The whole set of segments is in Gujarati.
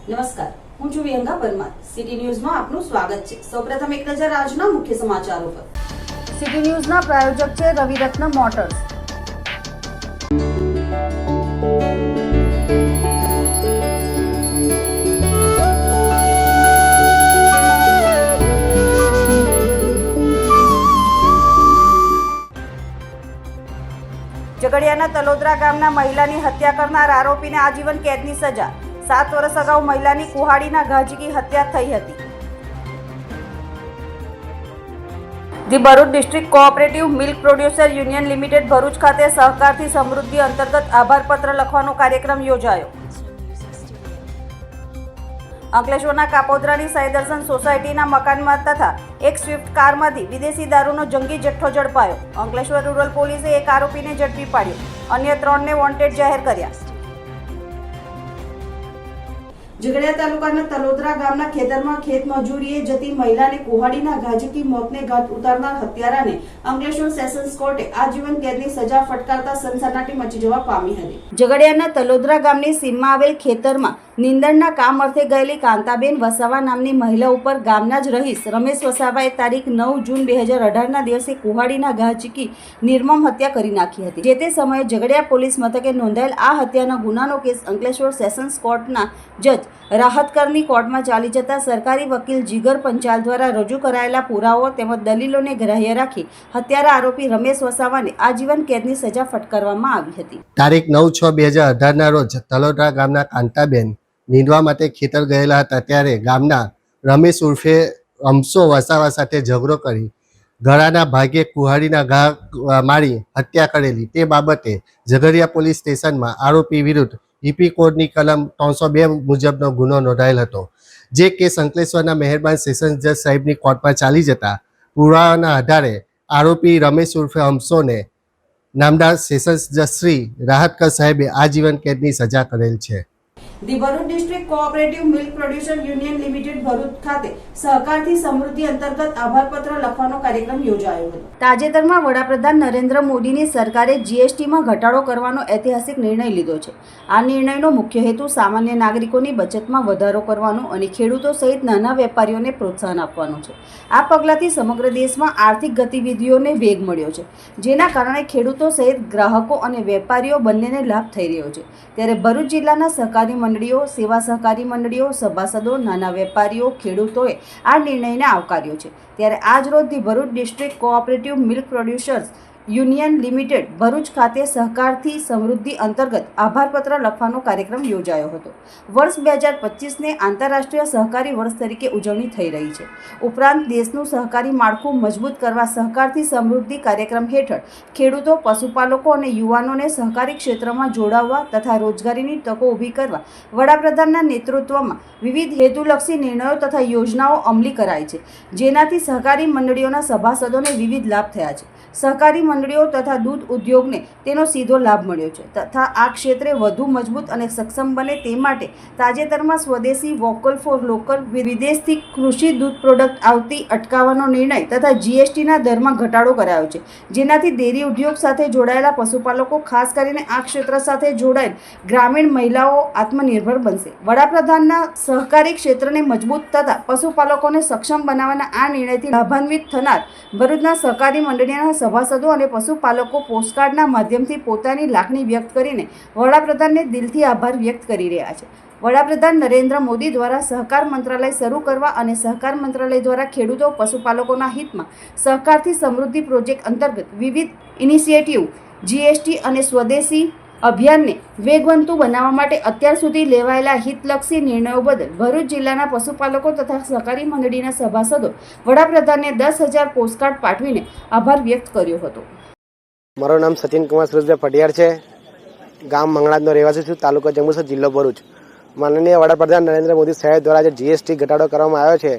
નમસ્કાર, હું છું વિહંગા પરમાર. સિટી ન્યૂઝમાં આપનું સ્વાગત છે. સૌપ્રથમ એક નજર આજના મુખ્ય સમાચારો પર. સિટી ન્યૂઝના પ્રાયોજક છે રવિરત્ન મોટર્સ. ઝઘડિયાના તલોદરા ગામના મહિલાની હત્યા કરનાર આરોપીને આજીવન કેદની સજા. 7 વર્ષ અગાઉ મહિલાની કુહાડીના ઘા ઝીકી હત્યા થઈ હતી. The Bharuch district cooperative milk producer union limited Bharuch ખાતે સહકારથી સમૃદ્ધિ અંતર્ગત આભારપત્ર લખવાનો કાર્યક્રમ યોજાયો. અંકલેશ્વરના કાપોદ્રાની સાઈદર્શન સોસાયટીના મકાનમાં તથા એક સ્વિફ્ટ કારમાંથી વિદેશી દારૂનો જંગી જથ્થો ઝડપાયો. અંકલેશ્વર રૂરલ પોલીસે એક આરોપીને ઝડપી પાડ્યો. અન્ય 3ને વોન્ટેડ જાહેર કર્યા. ઝઘડિયા તાલુકાના તલોદરા ગામના ખેતરમાં ખેત મજૂરીએ જતી મહિલાને કુહાડીના ઘા ઝીકી મોતને ઘાટ ઉતારનાર હત્યારાને અંકલેશ્વર સેશન્સ કોર્ટે આજીવન કેદની સજા ફટકારતા સનસનાટી મચી જવા પામી હતી. ઝઘડિયાના તલોદરા ગામની સીમમાં આવેલ ખેતરમાં નીંદણના કામ અર્થે ગયેલી કાંતાબેન વસાવા નામની મહિલા ઉપર ગામના જ રહીશ રમેશ વસાવાએ તારીખ 9 જૂન 2018ના દિવસે કુહાડીના ઘા ઝીકી નિર્મમ હત્યા કરી નાખી હતી. જે તે સમયે ઝઘડિયા પોલીસ મથકે નોંધાયેલ આ હત્યાના ગુનાનો કેસ અંકલેશ્વર સેશન્સ કોર્ટના જજ રાહતકરની કોર્ટમાં ચાલી જતા સરકારી વકીલ જીગર પંચાલ દ્વારા રજૂ કરાયેલા પુરાવો તેમજ દલીલોને ગ્રાહ્ય રાખી હત્યારા આરોપી રમેશ વસાવાને આજીવન કેદની સજા ફટકારવામાં આવી હતી. તારીખ 9/6/2018ના રોજ તલોદરા ગામના કાંતાબેન નીંદવા માટે ખેતર ગયેલા હતા ત્યારે ગામના રમેશ ઉર્ફે અમસો વસાવા સાથે ઝઘડો કરી ગળાના ભાગે કુહાડીના ઘા મારી હત્યા કરેલી. તે બાબતે ઝઘડિયા પોલીસ સ્ટેશનમાં આરોપી વિરુદ્ધ ઈપી કોડની કલમ 302 મુજબનો ગુનો નોંધાયેલ હતો. જે કેસ અંકલેશ્વરના મહેરબાન સેશન્સ જજ સાહેબની કોર્ટમાં ચાલી જતા પુરાવાના આધારે આરોપી રમેશ ઉર્ફે અમસોને નામદાર સેશન્સ જજ શ્રી રાહતકર સાહેબે આજીવન કેદની સજા કરેલ છે. The Bharuch district cooperative milk producer union limited Bharuch ખાતે સહકારથી સમૃદ્ધિ અંતર્ગત આભારપત્ર લખવાનો કાર્યક્રમ યોજાયો હતો. તાજેતરમાં વડાપ્રધાન નરેન્દ્ર મોદીની સરકારે જીએસટીમાં ઘટાડો કરવાનો ઐતિહાસિક નિર્ણય લીધો છે. આ નિર્ણયનો મુખ્ય હેતુ સામાન્ય નાગરિકોની બચતમાં વધારો કરવાનો અને ખેડૂતો સહિત નાના વેપારીઓને પ્રોત્સાહન આપવાનું છે. આ પગલાંથી સમગ્ર દેશમાં આર્થિક ગતિવિધિઓને વેગ મળ્યો છે, જેના કારણે ખેડૂતો સહિત ગ્રાહકો અને વેપારીઓ બંનેને લાભ થઈ રહ્યો છે. ત્યારે ભરૂચ જિલ્લાના સહકારી મંડળીઓ, સેવા સહકારી મંડળીઓ, સભાસદો, નાના વેપારીઓ, ખેડૂતોએ આ નિર્ણયને આવકાર્યો છે. ત્યારે આજ રોજ the Bharuch district cooperative milk producers union limited Bharuch ખાતે સહકારથી સમૃદ્ધિ અંતર્ગત આભારપત્ર લખવાનો કાર્યક્રમ યોજાયો હતો. વર્ષ 2025ને આંતરરાષ્ટ્રીય સહકારી વર્ષ તરીકે ઉજવણી થઈ રહી છે. ઉપરાંત દેશનું સહકારી માળખું મજબૂત કરવા સહકારથી સમૃદ્ધિ કાર્યક્રમ હેઠળ ખેડૂતો, પશુપાલકો અને યુવાનોને સહકારી ક્ષેત્રમાં જોડાવવા તથા રોજગારીની તકો ઊભી કરવા વડાપ્રધાનના નેતૃત્વમાં વિવિધ હેતુલક્ષી નિર્ણયો તથા યોજનાઓ અમલી કરાઈ છે, જેનાથી સહકારી મંડળીઓના સભાસદોને વિવિધ લાભ થયા છે. સહકારી મંડળીઓ તથા દૂધ ઉદ્યોગને તેનો સીધો લાભ મળ્યો છે તથા આ ક્ષેત્રે વધુ મજબૂત અને સક્ષમ બને તે માટે તાજેતરમાં સ્વદેશી વોકલ ફોર લોકલ વિદેશથી કૃષિ દૂધ પ્રોડક્ટ આવતી અટકાવવાનો નિર્ણય તથા જીએસટીના દરમાં ઘટાડો કરાયો છે, જેનાથી ડેરી ઉદ્યોગ સાથે જોડાયેલા પશુપાલકો, ખાસ કરીને આ ક્ષેત્ર સાથે જોડાયેલ ગ્રામીણ મહિલાઓ આત્મનિર્ભર બનશે. વડાપ્રધાનના સહકારી ક્ષેત્રને મજબૂત તથા પશુપાલકોને સક્ષમ બનાવવાના આ નિર્ણયથી લાભાન્વિત થનાર ભરૂચના સહકારી મંડળીના સભાસદો અને પશુપાલકો પોસ્ટકાર્ડના માધ્યમથી પોતાની લાગણી વ્યક્ત કરીને વડાપ્રધાનને દિલથી આભાર વ્યક્ત કરી રહ્યા છે. વડાપ્રધાન નરેન્દ્ર મોદી દ્વારા સહકાર મંત્રાલય શરૂ કરવા અને સહકાર મંત્રાલય દ્વારા ખેડૂતો, પશુપાલકોના હિતમાં સહકારથી સમૃદ્ધિ પ્રોજેક્ટ અંતર્ગત વિવિધ ઇનિશિયેટિવ, જીએસટી અને સ્વદેશી અભિયાનને વેગવંતુ બનાવવા માટે અત્યાર સુધી લેવાયેલા હિતલક્ષી નિર્ણયો બદલ ભરૂચ જિલ્લાના પશુપાલકો તથા સહકારી મંડળીના સભાસદો વડાપ્રધાનને 10,000 પોસ્ટકાર્ડ પાઠવીને આભાર વ્યક્ત કર્યો હતો. મારું નામ સચિન કુમાર સુરેશભાઈ પટિયાર છે. ગામ મંગળાજનો રહેવાસી છું. તાલુકો જંબુસર, જિલ્લો ભરૂચ. માનનીય વડાપ્રધાન નરેન્દ્ર મોદી સાહેબ દ્વારા જે જીએસટી ઘટાડો કરવામાં આવ્યો છે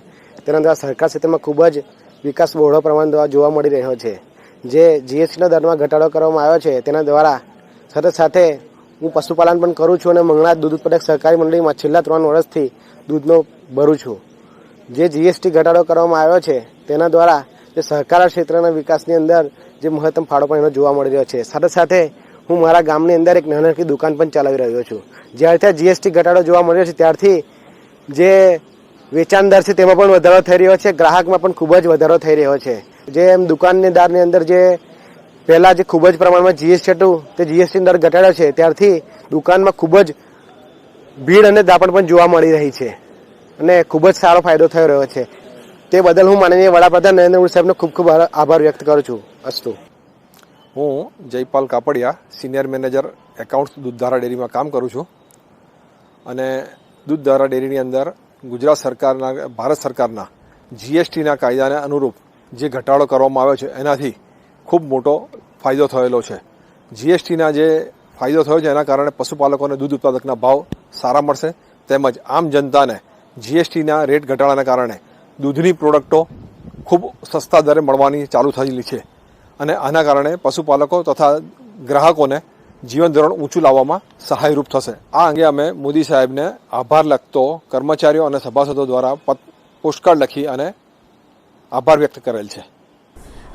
તેના દ્વારા સરકાર ક્ષેત્રમાં ખૂબ જ વિકાસ બહોળો પ્રમાણ દ્વારા જોવા મળી રહ્યો છે. જે જીએસટીના દરમાં ઘટાડો કરવામાં આવ્યો છે તેના દ્વારા સાથે હું પશુપાલન પણ કરું છું અને મંગળા દૂધ ઉત્પાદક સહકારી મંડળીમાં છેલ્લા 3 વર્ષથી દૂધનો ભરું છું. જે જીએસટી ઘટાડો કરવામાં આવ્યો છે તેના દ્વારા જે સહકાર ક્ષેત્રના વિકાસની અંદર જે મહત્તમ ફાળો પણ એનો જોવા મળી રહ્યો છે. સાથે હું મારા ગામની અંદર એક નાનકડી દુકાન પણ ચલાવી રહ્યો છું. જ્યારથી જીએસટી ઘટાડો જોવા મળ્યો છે ત્યારથી જે વેચાણદાર છે તેમાં પણ વધારો થઈ રહ્યો છે, ગ્રાહકમાં પણ ખૂબ જ વધારો થઈ રહ્યો છે. જે એમ દુકાનદારની અંદર જે પહેલાં જે ખૂબ જ પ્રમાણમાં જીએસટી હતું તે જીએસટી દર ઘટાડ્યો છે ત્યારથી દુકાનમાં ખૂબ જ ભીડ અને દાપણ પણ જોવા મળી રહી છે અને ખૂબ જ સારો ફાયદો થઈ રહ્યો છે. તે બદલ હું માનનીય વડાપ્રધાન નરેન્દ્ર મોદી સાહેબનો ખૂબ ખૂબ આભાર વ્યક્ત કરું છું. અસ્તુ. હું Jaypal Kapadia, senior manager accounts Dudhdhara ડેરીમાં કામ કરું છું અને દૂધધારા ડેરીની અંદર ગુજરાત સરકારના, ભારત સરકારના જીએસટીના કાયદાને અનુરૂપ જે ઘટાડો કરવામાં આવ્યો છે એનાથી ખૂબ મોટો ફાયદો થયેલો છે. જીએસટીના જે ફાયદો થયો છે એના કારણે પશુપાલકોને દૂધ ઉત્પાદકના ભાવ સારા મળશે, તેમજ આમ જનતાને જીએસટીના રેટ ઘટાડાના કારણે દૂધની પ્રોડક્ટો ખૂબ સસ્તા દરે મળવાની ચાલુ થયેલી છે અને આના કારણે પશુપાલકો તથા ગ્રાહકોને જીવન ધોરણ ઊંચું લાવવામાં સહાયરૂપ થશે. આ અંગે અમે મોદી સાહેબને આભાર લખતો કર્મચારીઓ અને સભાસદો દ્વારા પોસ્ટકાર્ડ લખી અને આભાર વ્યક્ત કરેલ છે.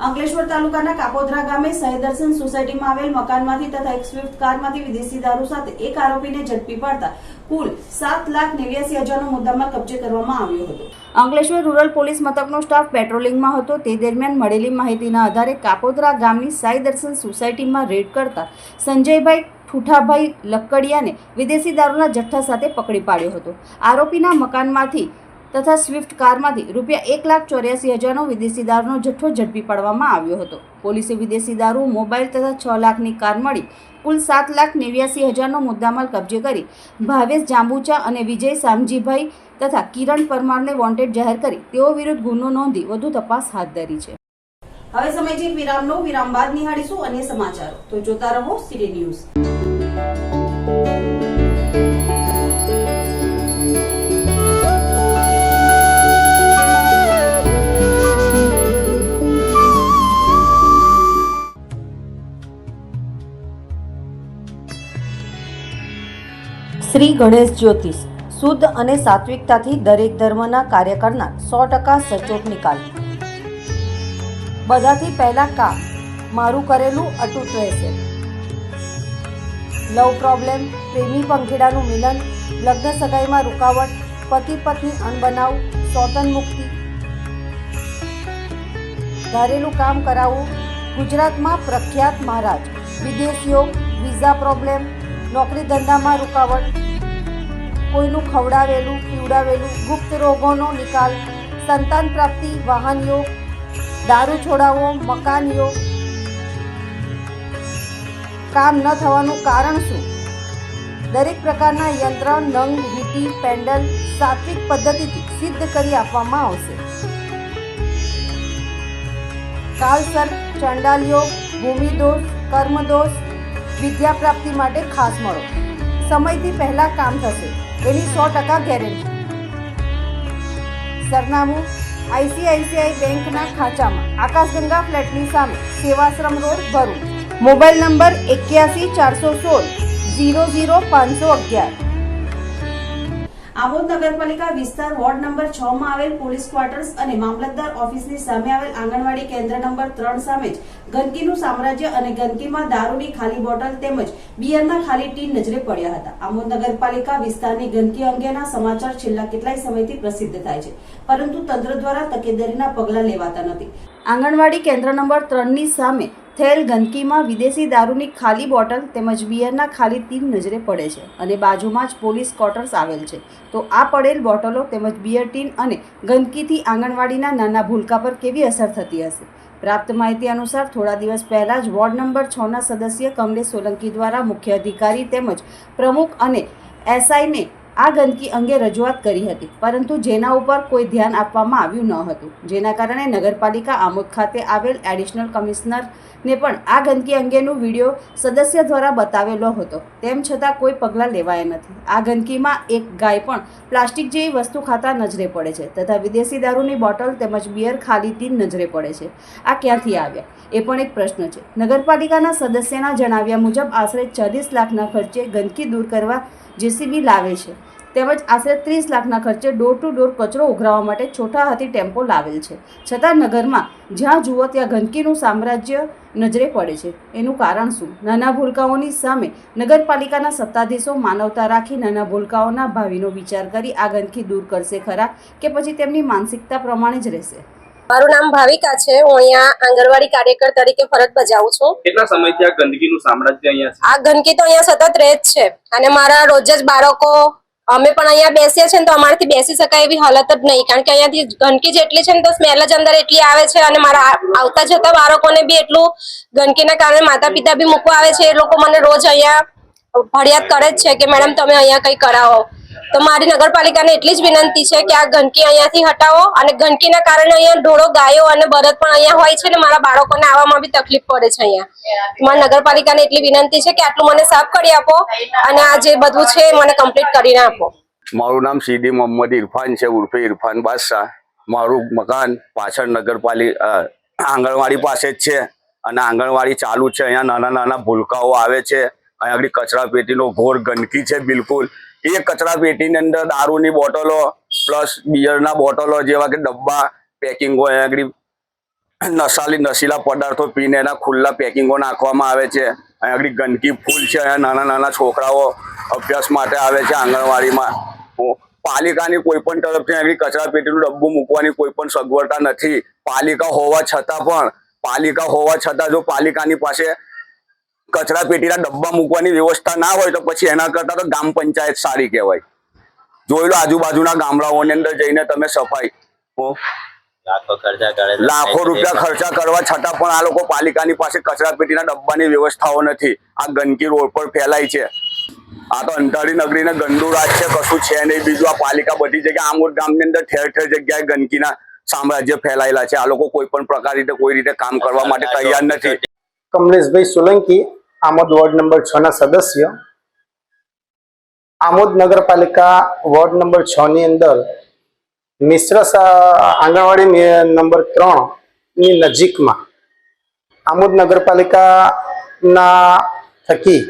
અંકલેશ્વર તાલુકાના કાપોદ્રા ગામે સહદર્શન સોસાયટીમાં આવેલ મકાનમાંથી તથા એક સ્વિફ્ટ કારમાંથી વિદેશી દારૂ સાથે એક આરોપીને ઝડપી પાડતા કુલ 7,89,000નો મુદ્દામાલ કબજે કરવામાં આવ્યો હતો. અંકલેશ્વર રૂરલ પોલીસ મથકનો સ્ટાફ પેટ્રોલિંગમાં હતો. તે દરમિયાન મળેલી માહિતીના આધારે કાપોદ્રા ગામની સહદર્શન સોસાયટીમાં રેડ કરતા સંજયભાઈ ઠુઠાભાઈ લક્કડિયાને વિદેશી દારૂના જથ્થા સાથે પકડી પાડ્યો હતો. આરોપીના મકાનમાંથી તથા સ્વિફ્ટ કારમાંથી રૂપિયા 1,84,000નો વિદેશી દારૂનો જથ્થો ઝડપી પાડવામાં આવ્યો હતો. પોલીસે વિદેશી દારૂ, મોબાઈલ તથા 6 લાખની કાર મળી કુલ 7,89,000નો મુદ્દામાલ કબજે કરી ભાવેશ જાંબુચા અને વિજય સામજીભાઈ તથા કિરણ પરમારને વોન્ટેડ જાહેર કરી તેઓ વિરુદ્ધ ગુનો નોંધી વધુ તપાસ હાથ ધરી છે. હવે સમય છે વિરામનો. વિરામ બાદ નિહાળીશું અન્ય સમાચારો. તો જોતા રહો સિટી ન્યૂઝ. શ્રી ગણેશ જ્યોતિષ શુદ્ધ અને સાત્વિકતાથી દરેક ધર્મના કાર્ય કરનાર 100% સચોટ નિકાલ. બધાથી પહેલા કામ મારું કરેલું અતૂટ રહેશે. લવ પ્રોબ્લેમ, પ્રેમી પંખીડાનું મિલન, લગ્ન સગાઈમાં રૂકાવટ, પતિ પત્ની અણબનાવ, સ્વતન મુક્તિ, ધારેલું કામ કરાવવું. ગુજરાતમાં પ્રખ્યાત મહારાજ. વિદેશીઓ, વિઝા પ્રોબ્લેમ, નોકરી ધંધામાં રૂકાવટ, કોઈનું ખવડાવેલું પીવડાવેલું, ગુપ્ત રોગોનો નિકાલ, સંતાન પ્રાપ્તિ, વાહન યોગ, દારૂ છોડાવો, મકાન યોગ. કામ ન થવાનું કારણ શું? દરેક પ્રકારના યંત્ર, નંગ, વીંટી, પેન્ડલ સાત્વિક પદ્ધતિથી સિદ્ધ કરી આપવામાં આવશે. કાલસર્પ, ચંડાલ યોગ, ભૂમિદોષ, કર્મદોષ, વિદ્યા પ્રાપ્તિ માટે ખાસ મળો. સમયથી પહેલા કામ થશે એની 100% ગેરંટી. સરનામું ICICI બેંકના ખાંચામાં, આકાશગંગા ફ્લેટની સામે, Sevashram road, Bharuch. Mobile number 8141600511. Amod નગરપાલિકા વિસ્તાર વોર્ડ નંબર 6 માં આવેલ પોલીસ ક્વાર્ટર્સ અને મામલતદાર ઓફિસની સામે આવેલ આંગણવાડી કેન્દ્ર નંબર 3 સામે જ ગંદકીનું સામ્રાજ્ય અને ગંદકીમાં દારૂની ખાલી બોટલ તેમજ બિયરના ખાલી ટીન નજરે પડ્યા હતા. આમોદ નગરપાલિકા વિસ્તારની ગંદકી અંગેના સમાચાર છેલ્લા કેટલાય સમયથી પ્રસિદ્ધ થાય છે, પરંતુ તંત્ર દ્વારા તકેદારીના પગલાં લેવાતા નથી. આંગણવાડી કેન્દ્ર નંબર 3 ની સામે થયેલ ગંદકીમાં વિદેશી દારૂની ખાલી બોટલ તેમજ બિયરના ખાલી ટીન નજરે પડે છે અને બાજુમાં જ પોલીસ ક્વાર્ટર્સ આવેલ છે. તો આ પડેલ બોટલો તેમજ બિયર ટીન અને ગંદકીથી આંગણવાડીના નાના ભૂલકા પર કેવી અસર થતી હશે? પ્રાપ્ત માહિતી અનુસાર થોડા દિવસ પહેલા જ વોર્ડ નંબર 6ના સદસ્ય કમલેશ સોલંકી દ્વારા મુખ્ય અધિકારી તેમજ પ્રમુખ અને SIને આ ગંદકી અંગે રજૂઆત કરી હતી, પરંતુ જેના ઉપર કોઈ ધ્યાન આપવામાં આવ્યું ન હતું, જેના કારણે નગરપાલિકા આમોદ ખાતે આવેલ એડિશનલ કમિશનરને પણ આ ગંદકી અંગેનો વિડીયો સદસ્ય દ્વારા બતાવેલો હતો. તેમ છતાં કોઈ પગલાં લેવાયા નથી. આ ગંદકીમાં એક ગાય પણ પ્લાસ્ટિક જેવી વસ્તુ ખાતા નજરે પડે છે તથા વિદેશી દારૂની બોટલ તેમજ બિયર ખાલી ટીન નજરે પડે છે. આ ક્યાંથી આવ્યા એ પણ એક પ્રશ્ન છે. નગરપાલિકાના સદસ્યના જણાવ્યા મુજબ આશરે 40 લાખના ખર્ચે ગંદકી દૂર કરવા JCB લાવે છે, તેમજ આશરે 30 લાખના ખર્ચે ડોર ટુ ડોર કચરો ઉઘરાવવા માટે છોટા હાથી ટેમ્પો લાવેલ છે. છતાં નગરમાં જ્યાં જુઓ ત્યાં ગંદકીનું સામ્રાજ્ય નજરે પડે છે. એનું કારણ શું? નાના ભૂલકાઓની સામે નગરપાલિકાના સત્તાધીશો માનવતા રાખી નાના ભૂલકાઓના ભાવિનો વિચાર કરી આ ગંદકી દૂર કરશે ખરા કે પછી તેમની માનસિકતા પ્રમાણે જ રહેશે? મારું નામ ભાવિકા છે. હું અહીંયા આંગણવાડી કાર્યકર તરીકે ફરજ બજાવું છું. કેટલા સમયથી આ ગંદકીનું સામ્રાજ્ય અહીંયા છે? આ ગંદકી તો અહીંયા સતત રહે જ છે અને મારા રોજ જ બાળકો અમે પણ અહીંયા બેસીએ છીએ તો અમારાથી બેસી શકાય એવી હાલત જ નહીં, કારણ કે અહીંયાથી ગંદકી જેટલી છે ને તો સ્મેલ જ અંદર એટલી આવે છે અને મારા આવતા જતા બાળકોને બી એટલું ગંદકીના કારણે માતા પિતા બી મૂકવા આવે છે. એ લોકો મને રોજ અહીંયા ફરિયાદ કરે જ છે કે મેડમ તમે અહીંયા કંઈ કરાવો. તો મારી નગરપાલિકાને એટલી જ વિનંતી છે કે આ ગંદકી અહીંયાથી હટાવો અને ગંદકીના કારણે અહીંયા ઢોરો ગાયો અને બળદ પણ અહીંયા હોય છે ને મારા બાળકોને આવવામાં બી તકલીફ પડે છે અહીંયા. મારી નગરપાલિકાને એટલી વિનંતી છે કે આટલું મને સાફ કરી આપો અને આ જે બધું છે એ મને કમ્પ્લીટ કરીને આપો. મારું નામ સીડી મોહમ્મદ ઇરફાન છે, ઉર્ફે ઇરફાન બાદશાહ. મારું મકાન પાછળ આંગણવાડી પાસે જ છે અને આંગણવાડી ચાલુ છે. અહીંયા નાના નાના ભૂલકાઓ આવે છે. અહીંયા આગળ કચરા પેટીનો ઘોર ગંદકી છે બિલકુલ. એ કચરા પેટીની અંદર દારૂની બોટલો પ્લસ બિયરના બોટલો જેવા કે ડબ્બા પેકિંગો, અહીંયા આગળ નશીલા પદાર્થો પીને એના ખુલ્લા પેકિંગો નાખવામાં આવે છે. અહીંયા આગળ ગંદકી ફૂલ છે. અહીંયા નાના નાના છોકરાઓ અભ્યાસ માટે આવે છે આંગણવાડીમાં. પાલિકાની કોઈ પણ તરફથી આગળ કચરા પેટીનું ડબ્બું મૂકવાની કોઈ પણ સગવડતા નથી. પાલિકા હોવા છતાં જો પાલિકાની પાસે કચરા પેટીના ડબ્બા મૂકવાની વ્યવસ્થા ના હોય તો પછી એના કરતા તો ગ્રામ પંચાયત સારી કહેવાય. જોઈ લો આજુબાજુના ગામડાઓની અંદર જઈને તમે સફાઈ લાખો રૂપિયા ખર્ચા કરવા છતાં પણ આ લોકો પાલિકાની પાસે કચરા પેટીના ડબ્બાની વ્યવસ્થાઓ નથી. આ ગંદકી રોડ પર ફેલાય છે. આ તો અંધારી નગરીને ગંદુ રાજ છે, કશું છે નહીં. બીજું આ પાલિકા બધી જગ્યાએ આમોદ ગામની અંદર ઠેર ઠેર જગ્યાએ ગંદકીના સામ્રાજ્ય ફેલાયેલા છે. આ લોકો કોઈ પણ પ્રકાર રીતે કોઈ રીતે કામ કરવા માટે તૈયાર નથી. કમલેશભાઈ સોલંકી, આમોદ વોર્ડ નંબર 6 ના સદસ્ય. આમોદ નગરપાલિકા વોર્ડ નંબર 6 ની અંદર મિશ્ર આંગણવાડી નંબર 3 ની નજીકમાં આમોદ નગરપાલિકાના થકી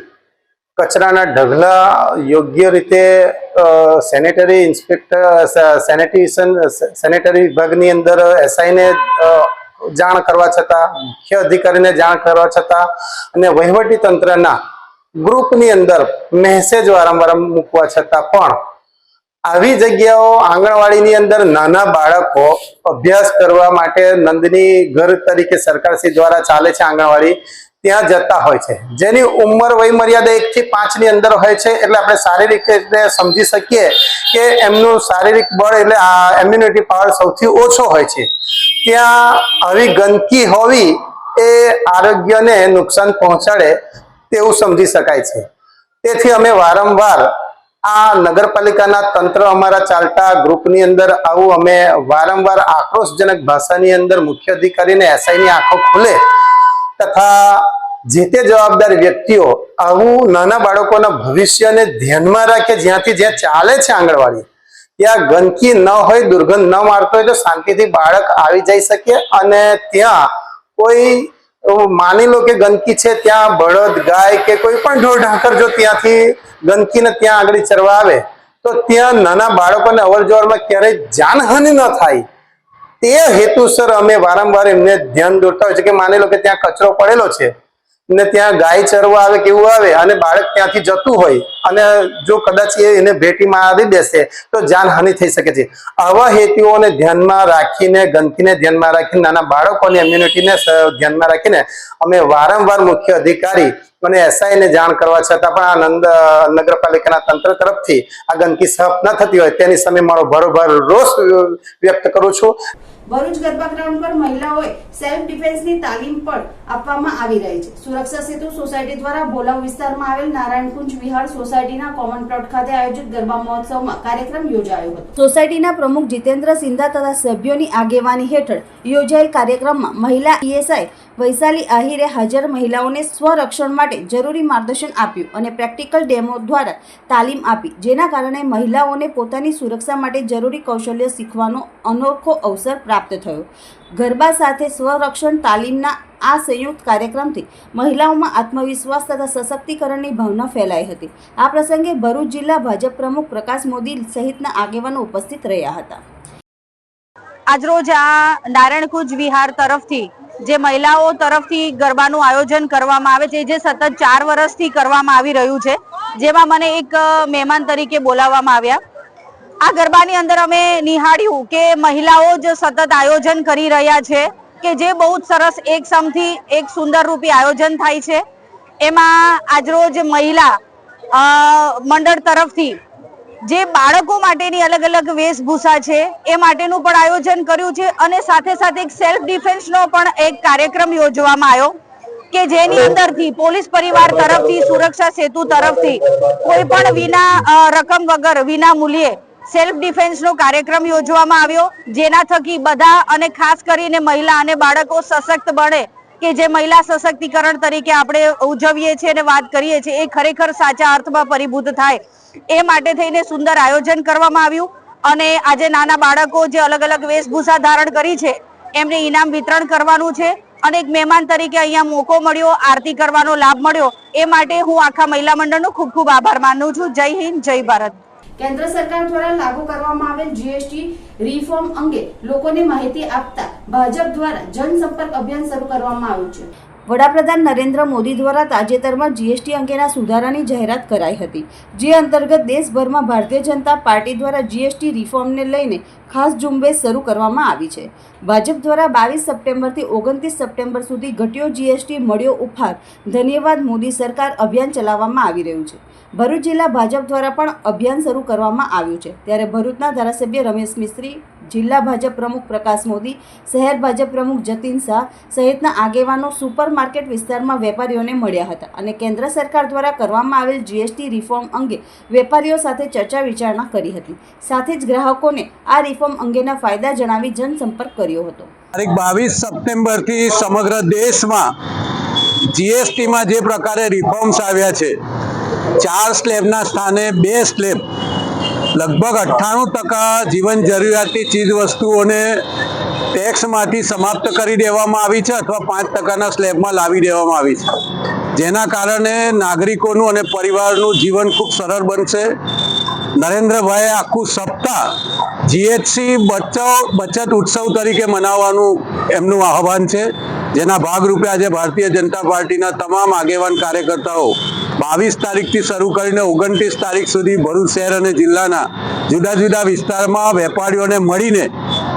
કચરાના ઢગલા યોગ્ય રીતે સેનેટરી વિભાગની અંદર એસઆઈને જાણ કરવા છતાં, મુખ્ય અધિકારીને જાણ કરવા છતાં અને વહીવટી તંત્રના ગ્રુપની અંદર મેસેજ વારંવાર મૂકવા છતાં પણ આવી જગ્યાઓ આંગણવાડીની અંદર નાના બાળકો અભ્યાસ કરવા માટે નંદની ઘર તરીકે સરકારશ્રી દ્વારા ચાલે છે આંગણવાડી, ત્યાં જતા હોય છે. જેની ઉંમર વય મર્યાદા 1 થી 5 ની અંદર હોય છે. એટલે આપણે શારીરિક રીતે સમજી શકીએ કે એમનું શારીરિક બળ એટલે ઇમ્યુનિટી પાવર સૌથી ઓછો હોય છે. ત્યાં આવી ગંદકી હોવી એ આરોગ્યને નુકસાન પહોંચાડે તેવું સમજી શકાય છે. તેથી અમે વારંવાર આ નગરપાલિકાના તંત્ર અમારા ચાલતા ગ્રુપની અંદર આવું અમે વારંવાર આક્રોશજનક ભાષાની અંદર મુખ્ય અધિકારીને એસઆઈની આંખો ખુલે તથા જે તે જવાબદાર વ્યક્તિઓ આવું નાના બાળકોના ભવિષ્યને ધ્યાનમાં રાખે, જ્યાં ચાલે છે આંગણવાડી ત્યાં ગંદકી ન હોય, દુર્ગંધ ન મારતો હોય તો શાંતિથી બાળક આવી જઈ શકે. અને ત્યાં કોઈ માની લો કે ગંદકી છે, ત્યાં બળદ ગાય કે કોઈ પણ ઢોર ઢાંકર જો ત્યાંથી ગંદકીને ત્યાં આગળ ચરવા આવે તો ત્યાં નાના બાળકોને અવર જવરમાં ક્યારેય જાનહાનિ ન થાય તે હેતુસર અમે વારંવાર એમને ધ્યાન દોરતા હોય છે કે માની લો કે ત્યાં કચરો પડેલો છે ને ત્યાં ગાય ચરવા આવે કે એવું આવે અને બાળક ત્યાંથી જતું હોય અને જો કદાચ એને ભેટીમાં આવી બેસે તો જાનહાનિ થઈ શકે છે. આવા હેતુઓને ધ્યાનમાં રાખીને, ગંદકીને ધ્યાનમાં રાખીને, નાના બાળકોની ઇમ્યુનિટીને ધ્યાનમાં રાખીને અમે વારંવાર મુખ્ય અધિકારી અને એસઆઈને જાણ કરવા છતાં પણ આ નગરપાલિકાના તંત્ર તરફથી આ ગંદકી સાફ ન થતી હોય તેની સામે મારો ભરોભર રોષ વ્યક્ત કરું છું. ભરૂચ ગરબા ગ્રાઉન્ડ પર મહિલાઓએ સેલ્ફ ડિફેન્સની તાલીમ પણ આપવામાં આવી રહી છે. સુરક્ષા સેતુ સોસાયટી દ્વારા ભોલાવ વિસ્તારમાં આવેલ નારાયણકુંજ વિહાર સોસાયટીના કોમન પ્લોટ ખાતે આયોજિત ગરબા મહોત્સવમાં કાર્યક્રમ યોજાયો હતો. સોસાયટીના પ્રમુખ જીતેન્દ્ર સિંધા તથા સભ્યોની આગેવાની હેઠળ યોજાયેલ કાર્યક્રમમાં મહિલા ઈએસઆઈ વૈશાલી આહિરે હાજર મહિલાઓને સ્વરક્ષણ માટે જરૂરી માર્ગદર્શન આપ્યું અને પ્રેક્ટિકલ ડેમો દ્વારા તાલીમ આપી, જેના કારણે મહિલાઓને પોતાની સુરક્ષા માટે જરૂરી કૌશલ્ય શીખવાનો અનોખો અવસર પ્રાપ્ત પ્રાપ્ત થયો. ગરબા સાથે સ્વરક્ષણ તાલીમના આ સંયુક્ત કાર્યક્રમથી મહિલાઓમાં આત્મવિશ્વાસ તથા સશક્તિકરણની ભાવના ફેલાઈ હતી. આ પ્રસંગે ભરૂચ જિલ્લા ભાજપ પ્રમુખ પ્રકાશ મોદી સહિતના આગેવાનો ઉપસ્થિત રહ્યા હતા. આજરોજ આ નારાયણકુંજ વિહાર તરફથી જે મહિલાઓ તરફથી ગરબાનું આયોજન કરવામાં આવે છે, જે સતત 4 વર્ષથી કરવામાં આવી રહ્યું છે, જેમાં મને એક મહેમાન તરીકે બોલાવવામાં આવ્યા. આ ગરબાની અંદર અમે નિહાળ્યું કે મહિલાઓ જ સતત આયોજન કરી રહ્યા છે કે જે બહુ જ સરસ એક સમથી એક સુંદર રૂપી આયોજન થાય છે. એમાં આજરોજ મહિલા મંડળ તરફથી જે બાળકો માટેની અલગ અલગ વેશભૂષા છે એ માટેનું પણ આયોજન કર્યું છે અને સાથે સાથે એક સેલ્ફ ડિફેન્સનો પણ એક કાર્યક્રમ યોજવામાં આવ્યો કે જેની અંદરથી પોલીસ પરિવાર તરફથી સુરક્ષા સેતુ તરફથી કોઈ પણ વિના રકમ વગર વિના મૂલ્યે સેલ્ફ ડિફેન્સનો કાર્યક્રમ યોજવામાં આવ્યો, જેના થકી બધા અને ખાસ કરીને મહિલા અને બાળકો સશક્ત બને કે જે મહિલા સશક્તિકરણ તરીકે આપણે ઉજવીએ છીએ અને વાત કરીએ છીએ એ ખરેખર સાચા અર્થમાં પરિભૂત થાય એ માટે થઈને સુંદર આયોજન કરવામાં આવ્યું. અને આજે નાના બાળકો જે અલગ અલગ વેશભૂષા ધારણ કરી છે એમને ઇનામ વિતરણ કરવાનું છે અને એક મહેમાન તરીકે અહીંયા મોકો મળ્યો, આરતી કરવાનો લાભ મળ્યો, એ માટે હું આખા મહિલા મંડળનો ખૂબ ખૂબ આભાર માનું છું. જય હિન્દ, જય ભારત. કેન્દ્ર સરકાર દ્વારા લાગુ કરવામાં આવેલ જીએસટી રિફોર્મ અંગે લોકોને માહિતી આપતા ભાજપ દ્વારા જનસંપર્ક અભિયાન શરૂ કરવામાં આવ્યું છે. વડાપ્રધાન નરેન્દ્ર મોદી દ્વારા તાજેતરમાં જીએસટી અંગેના સુધારાની જાહેરાત કરાઈ હતી, જે અંતર્ગત દેશભરમાં ભારતીય જનતા પાર્ટી દ્વારા જીએસટી રિફોર્મને લઈને ખાસ ઝુંબેશ શરૂ કરવામાં આવી છે. ભાજપ દ્વારા 22 સપ્ટેમ્બરથી 29 સપ્ટેમ્બર સુધી ઘટ્યો જીએસટી મળ્યો ઉપહાર, ધન્યવાદ મોદી સરકાર અભિયાન ચલાવવામાં આવી રહ્યું છે. ભરૂચ જિલ્લા ભાજપ દ્વારા પણ અભિયાન શરૂ કરવામાં આવ્યું છે. ત્યારે ભરૂચના ધારાસભ્ય રમેશ મિસ્ત્રી, જિલ્લા ભાજપ પ્રમુખ પ્રકાશ મોદી, શહેર ભાજપ પ્રમુખ જતીન શાહ સહિતના આગેવાનો સુપર માર્કેટ વિસ્તારમાં વેપારીઓને મળ્યા હતા અને કેન્દ્ર સરકાર દ્વારા કરવામાં આવેલ જીએસટી રિફોર્મ અંગે વેપારીઓ સાથે ચર્ચા વિચારણા કરી હતી. સાથે જ ગ્રાહકોને આ રિફોર્મ અંગેના ફાયદા જણાવી જનસંપર્ક કર્યો હતો. તારીખ 22 સપ્ટેમ્બરથી સમગ્ર દેશમાં જીએસટીમાં જે પ્રકારે રિફોર્મ્સ આવ્યા છે, 4 સ્લેબના સ્થાને 2 સ્લેબ, લગભગ 98% જીવન જરૂરિયાતની ચીજ વસ્તુઓને ટેક્સમાંથી સમાપ્ત કરી દેવામાં આવી છે અથવા 5%ના સ્લેબમાં લાવી દેવામાં આવી છે, જેના કારણે નાગરિકોનું અને પરિવારનું જીવન ખૂબ સરળ બનશે. નરેન્દ્રભાઈએ આખું સપ્તાહ જીએસટી બચત ઉત્સવ તરીકે મનાવવાનું એમનું આહવાન છે, જેના ભાગરૂપે આજે ભારતીય જનતા પાર્ટીના તમામ આગેવાન કાર્યકર્તાઓ 22 તારીખથી શરૂ કરીને 29 તારીખ સુધી ભરૂચ શહેર અને જિલ્લાના જુદા જુદા વિસ્તારમાં વેપારીઓને મળીને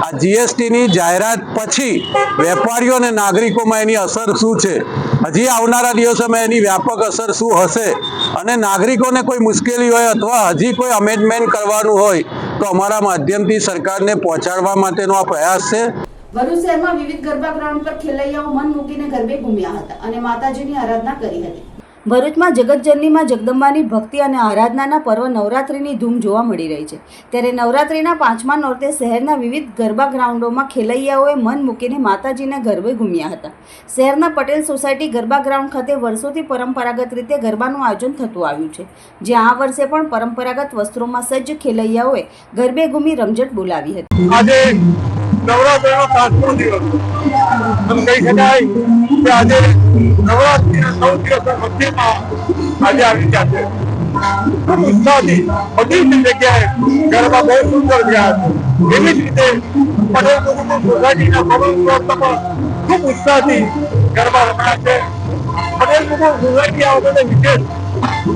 આ જીએસટીની જાહેરાત પછી વેપારીઓ અને નાગરિકોમાં એની અસર શું છે, હજી આવનારા દિવસોમાં એની વ્યાપક અસર શું હશે અને નાગરિકોને કોઈ મુશ્કેલી હોય અથવા હજી કોઈ અમેન્ડમેન્ટ કરવાનું હોય તો અમારા માધ્યમથી સરકારને પહોંચાડવા માટેનો આ પ્રયાસ છે. ભરૂચ શહેરમાં વિવિધ ગરબા ગ્રાઉન્ડ પર ખેલૈયાઓ મન મૂકીને ગરબે ઘૂમ્યા હતા અને માતાજીની આરાધના કરી હતી. ભરૂચમાં જગતજનનીમાં જગદંબાની ભક્તિ અને આરાધનાના પર્વ નવરાત્રિની ધૂમ જોવા મળી રહી છે. ત્યારે નવરાત્રિના 5મા નોરતે શહેરના વિવિધ ગરબા ગ્રાઉન્ડોમાં ખેલૈયાઓએ મન મૂકીને માતાજીને ગરબે ઘૂમ્યા હતા. શહેરના પટેલ સોસાયટી ગરબા ગ્રાઉન્ડ ખાતે વર્ષોથી પરંપરાગત રીતે ગરબાનું આયોજન થતું આવ્યું છે, જ્યાં આ વર્ષે પણ પરંપરાગત વસ્ત્રોમાં સજ્જ ખેલૈયાઓએ ગરબે ઘૂમી રમઝટ બોલાવી હતી. આજે નવરાત્રિનો 7મો દિવસ એમ કહી શકાય કે આજે નવરાત્રિના 9 દિવસના મધ્યમાં આજે આવી ગયા છે. ઉત્સાહથી બધી જગ્યાએ ગરબા બહુ સુંદર ગયા છે. એવી જ રીતે પટેલ સોસાયટીના પવન પ્લોટમાં ખૂબ ઉત્સાહથી ગરબા રમ્યા છે. પટેલ સોસાયટી આ વખતે વિશેષ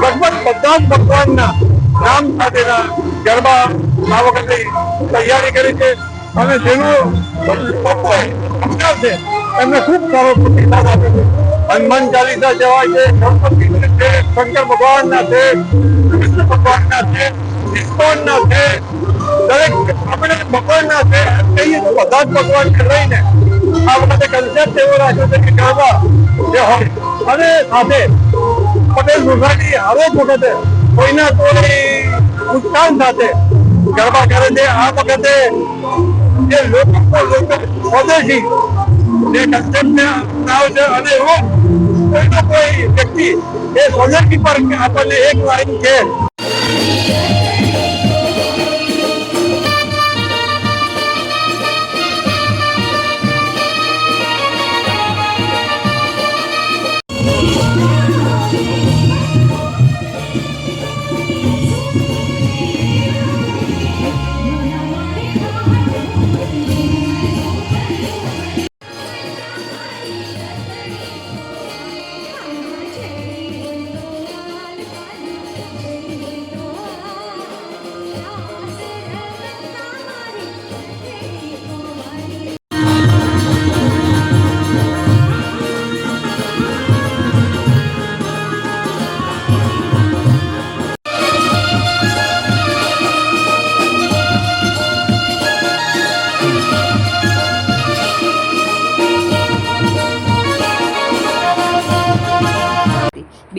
લગભગ બધા જ ભગવાનના નામ સાથેના ગરબા આ વખતે તૈયારી કરી છે અને જેનું છે એમને ખૂબ સારો પ્રતિસાદ આપે છે. હનુમાન ચાલીસા જવાય છે, ગણપતિ છે, શંકર ભગવાનના છે, કૃષ્ણ ભગવાનના છે, ઇસ્કોનના છે, દરેક આપણે ભગવાનના છે કહીએ તો બધા જ ભગવાનને લઈને આ વખતે કન્સેપ્ટ એવો રાખ્યો છે કે ગરબા જે હોય અને સાથે પટેલ સોસાયટી હરેક વખતે કોઈના કોઈ ઉત્સાહ સાથે ગરબા કરે છે. આ વખતે જે લોકો સ્વદેશી જે કન્સેપ્ટને અપનાવે છે અને કોઈનો કોઈ વ્યક્તિ એ સ્વદેશી પર આપણને એક લાઈન છે.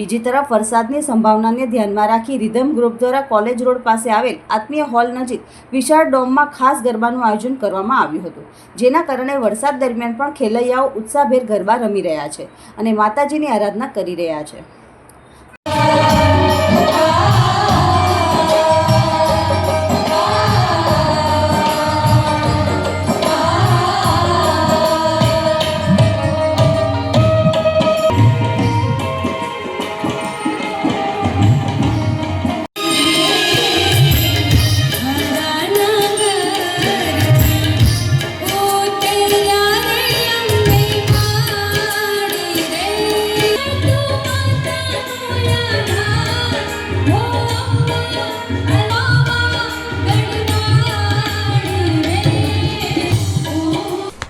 બીજી તરફ વરસાદની સંભાવનાને ધ્યાનમાં રાખી રિધમ ગ્રુપ દ્વારા કોલેજ રોડ પાસે આવેલ આત્મીય હોલ નજીક વિશાળ ડોમમાં ખાસ ગરબાનું આયોજન કરવામાં આવ્યું હતું, જેના કારણે વરસાદ દરમિયાન પણ ખેલૈયાઓ ઉત્સાહભેર ગરબા રમી રહ્યા છે અને માતાજીની આરાધના કરી રહ્યા છે.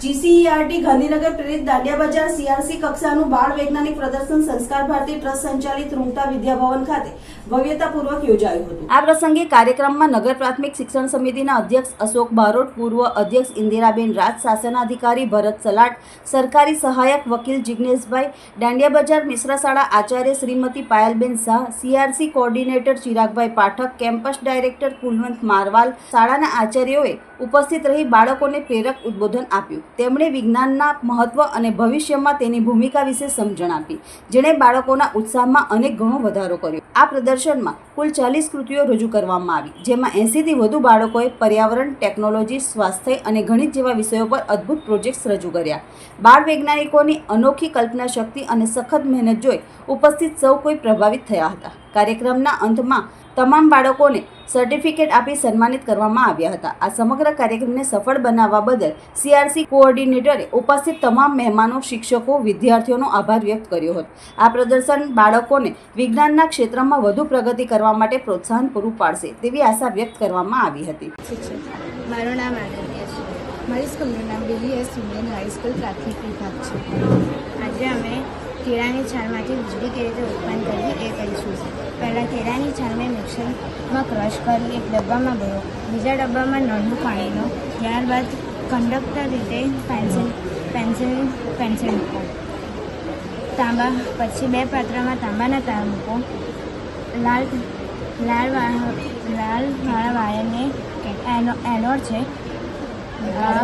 GCERT ગાંધીનગર પ્રેરિત દાંડિયા બજાર CRC કક્ષાનું બાળ વૈજ્ઞાનિક પ્રદર્શન સંસ્કાર ભારતી ટ્રસ્ટ સંચાલિત રૂમતા વિદ્યાભવન ખાતે ભવ્યતાપૂર્વક યોજાયું હતું. આ પ્રસંગે કાર્યક્રમમાં નગર પ્રાથમિક શિક્ષણ સમિતિના અધ્યક્ષ અશોક બારોટ, પૂર્વ અધ્યક્ષ ઇન્દિરાબેન રાજ, શાસનાધિકારી ભરત સલાટ, સરકારી સહાયક વકીલ જિગ્નેશભાઈ, દાંડિયા બજાર મિશ્રા શાળા આચાર્ય શ્રીમતી પાયલબેન શાહ, CRC કોઓર્ડિનેટર ચિરાગભાઈ પાઠક, કેમ્પસ ડાયરેક્ટર કુલવંત મારવાલ, શાળાના આચાર્યોએ ઉપસ્થિત રહી બાળકોને પ્રેરક ઉદ્બોધન આપ્યું. તેમણે વિજ્ઞાનના મહત્વ અને ભવિષ્યમાં તેની ભૂમિકા વિશે સમજણ આપી, જેણે બાળકોના ઉત્સાહમાં અનેક ગણો વધારો કર્યો. આ પ્રદર્શનમાં કુલ 40 કૃતિઓ રજૂ કરવામાં આવી, જેમાં 80થી વધુ બાળકોએ પર્યાવરણ, ટેકનોલોજી, સ્વાસ્થ્ય અને ગણિત જેવા વિષયો પર અદ્ભુત પ્રોજેક્ટ્સ રજૂ કર્યા. બાળ વૈજ્ઞાનિકોની અનોખી કલ્પના શક્તિ અને સખત મહેનત જોઈ ઉપસ્થિત સૌ કોઈ પ્રભાવિત થયા હતા. કાર્યક્રમના અંતમાં તમામ બાળકોને સર્ટિફિકેટ આપી સન્માનિત કરવામાં આવ્યા હતા. આ સમગ્ર કાર્યક્રમને સફળ બનાવવા બદલ CRC કોઓર્ડિનેટરે ઉપસ્થિત તમામ મહેમાનો, શિક્ષકો, વિદ્યાર્થીઓનો આભાર વ્યક્ત કર્યો હતો. આ પ્રદર્શન બાળકોને વિજ્ઞાનના ક્ષેત્રમાં વધુ પ્રગતિ કરવા માટે પ્રોત્સાહન પૂરું પાડશે તેવી આશા વ્યક્ત કરવામાં આવી હતી. મારું નામ આદિત્ય છે. મારી સ્કૂલનું નામ BVS ઇન્ડિયન હાઈસ્કૂલ પ્રાથમિક વિભાગ છે. આજે અમે કેળાની છાલમાંથી વીજળી કેવી રીતે ઉત્પન્ન કરવી એ કરીશું. પહેલાં કેળાની છાલને મિક્સરમાં ક્રશ કરી એક ડબ્બામાં ભરો, બીજા ડબ્બામાં નળનું પાણી લો, ત્યારબાદ કંડક્ટર રીતે પેન્સિલ મૂકો. પછી 2 પાત્રમાં તાંબાના તાર મૂકો. લાલવાળા વાયરને એનોડ છે,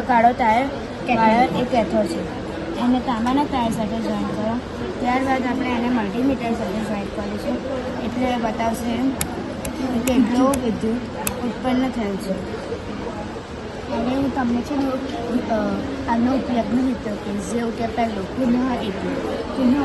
કાળો વાયર એ કેથોડ છે. એને તાંબાના તાર સાથે જોઈન્ટ કરો. ત્યારબાદ આપણે એને મલ્ટીમીટર સાથે જોઈન્ટ કરીશું, એટલે બતાવશે કેટલું વિદ્યુત ઉત્પન્ન થયું છે. હવે હું તમને છે ને આનો ઉપયોગનો ઉપયોગ કહીશ. જેવું કે પહેલું પુનઃ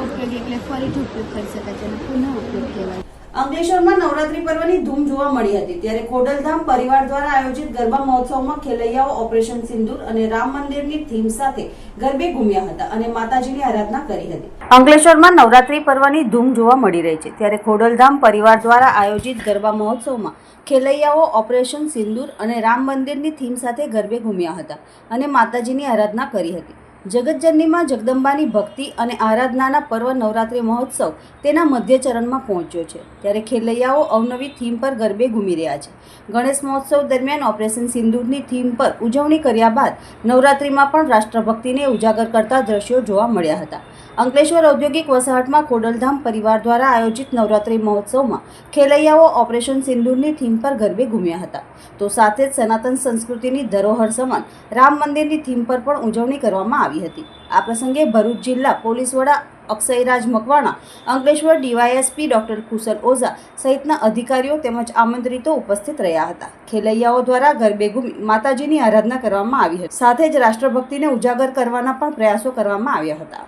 ઉપયોગ એટલે ફરીથી ઉપયોગ કરી શકાય છે, અને પુનઃ ઉપયોગ કહેવાય. અંકલેશ્વરમાં નવરાત્રી પર્વની ધૂમ જોવા મળી હતી, ત્યારે ખોડલધામ પરિવાર દ્વારા આયોજિત ગરબા મહોત્સવમાં ખેલૈયાઓ ઓપરેશન સિંદૂર અને રામ મંદિરની થીમ સાથે ગરબે ઘૂમ્યા હતા અને માતાજીની આરાધના કરી હતી. અંકલેશ્વરમાં નવરાત્રી પર્વની ધૂમ જોવા મળી રહી છે, ત્યારે ખોડલધામ પરિવાર દ્વારા આયોજિત ગરબા મહોત્સવમાં ખેલૈયાઓ ઓપરેશન સિંદૂર અને રામ મંદિરની થીમ સાથે ગરબે ઘૂમ્યા હતા અને માતાજીની આરાધના કરી હતી. જગતજનનીમાં જગદંબાની ભક્તિ અને આરાધનાના પર્વ નવરાત્રી મહોત્સવ તેના મધ્ય ચરણમાં પહોંચ્યો છે, ત્યારે ખેલૈયાઓ અવનવી થીમ પર ગરબે ઘૂમી રહ્યા છે. ગણેશ મહોત્સવ દરમિયાન ઓપરેશન સિંદૂરની થીમ પર ઉજવણી કર્યા બાદ નવરાત્રીમાં પણ રાષ્ટ્રભક્તિને ઉજાગર કરતા દ્રશ્યો જોવા મળ્યા હતા. અંકલેશ્વર ઔદ્યોગિક વસાહતમાં ખોડલધામ પરિવાર દ્વારા આયોજિત નવરાત્રી મહોત્સવમાં ખેલૈયાઓ ઓપરેશન સિંદૂરની થીમ પર ગરબે ઘૂમ્યા હતા, તો સાથે જ સનાતન સંસ્કૃતિની ધરોહર સમાન રામ મંદિરની થીમ પર પણ ઉજવણી કરવામાં આવી હતી. આ પ્રસંગે ભરૂચ જિલ્લા પોલીસ વડા અક્ષયરાજ મકવાણા, અંકલેશ્વર DYSP ડોક્ટર કુશલ ઓઝા સહિતના અધિકારીઓ તેમજ આમંત્રિતો ઉપસ્થિત રહ્યા હતા. ખેલૈયાઓ દ્વારા ગરબે ઘૂમી માતાજીની આરાધના કરવામાં આવી હતી, સાથે જ રાષ્ટ્રભક્તિને ઉજાગર કરવાના પણ પ્રયાસો કરવામાં આવ્યા હતા.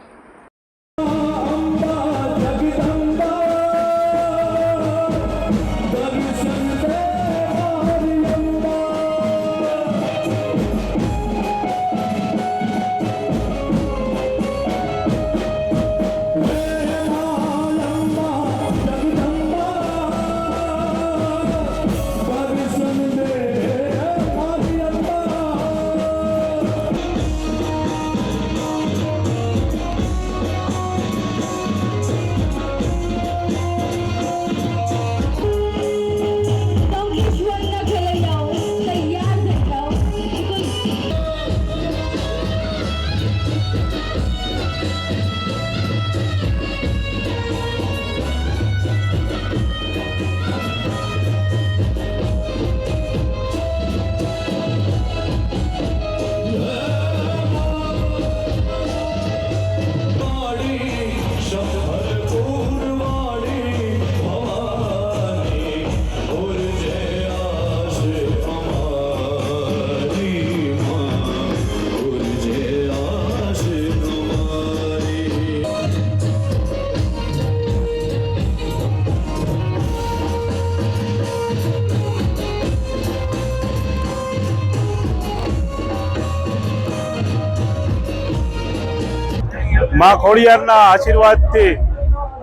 મા ખોડિયારના આશીર્વાદથી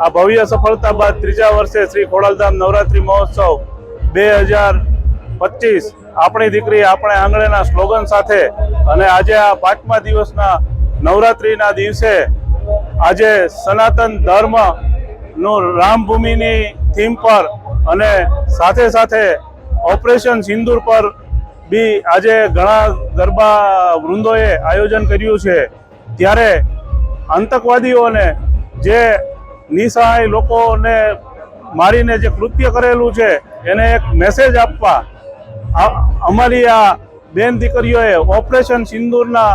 આ ભવ્ય સફળતા બાદ ત્રીજા વર્ષે શ્રી ખોડાલધામ નવરાત્રિ મહોત્સવ 2025 આપણી દીકરી આપણે આંગણેના સ્લોગન સાથે અને આજે આ 5મા દિવસના નવરાત્રિના દિવસે આજે સનાતન ધર્મનું રામભૂમિની થીમ પર અને સાથે સાથે ઓપરેશન સિંદૂર પર બી આજે ઘણા ગરબા વૃંદોએ આયોજન કર્યું છે। ત્યારે આતંકવાદીઓને જે નિસહાય લોકોને મારીને જે કૃત્ય કરેલું છે એને એક મેસેજ આપવા અમારી આ બેન દીકરીઓએ ઓપરેશન સિંદૂરના